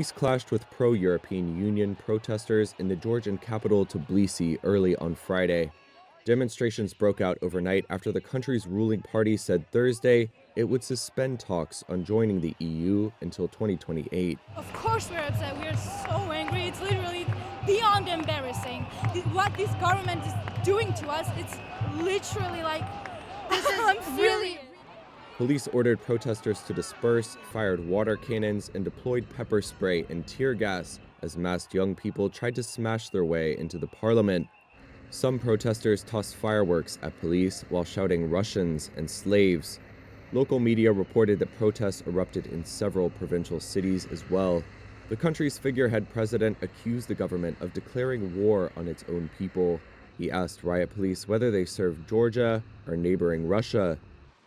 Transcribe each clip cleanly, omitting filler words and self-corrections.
Police clashed with pro-European Union protesters in the Georgian capital Tbilisi early on Friday. Demonstrations broke out overnight after the country's ruling party said Thursday it would suspend talks on joining the EU until 2028. Of course we're upset. We're so angry. It's literally beyond embarrassing. What this government is doing to us, it's literally like, this is really... Police ordered protesters to disperse, fired water cannons, and deployed pepper spray and tear gas as masked young people tried to smash their way into the parliament. Some protesters tossed fireworks at police while shouting Russians and slaves. Local media reported that protests erupted in several provincial cities as well. The country's figurehead president accused the government of declaring war on its own people. He asked riot police whether they served Georgia or neighboring Russia.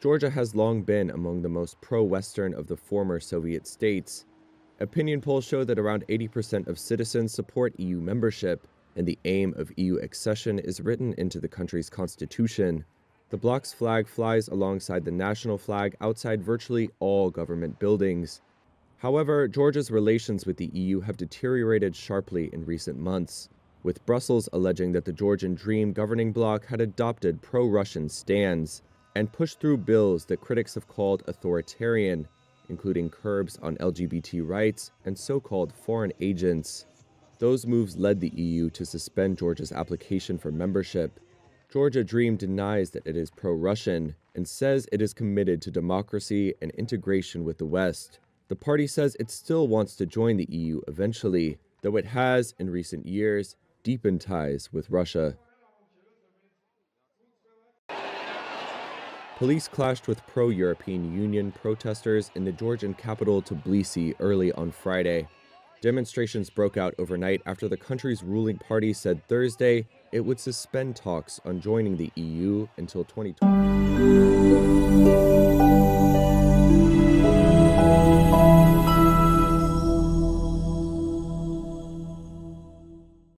Georgia has long been among the most pro-Western of the former Soviet states. Opinion polls show that around 80% of citizens support EU membership, and the aim of EU accession is written into the country's constitution. The bloc's flag flies alongside the national flag outside virtually all government buildings. However, Georgia's relations with the EU have deteriorated sharply in recent months, with Brussels alleging that the Georgian Dream governing bloc had adopted pro-Russian stands and pushed through bills that critics have called authoritarian, including curbs on LGBT rights and so-called foreign agents. Those moves led the EU to suspend Georgia's application for membership. Georgia Dream denies that it is pro-Russian and says it is committed to democracy and integration with the West. The party says it still wants to join the EU eventually, though it has, in recent years, deepened ties with Russia. Police clashed with pro-European Union protesters in the Georgian capital Tbilisi early on Friday. Demonstrations broke out overnight after the country's ruling party said Thursday it would suspend talks on joining the EU until 2020.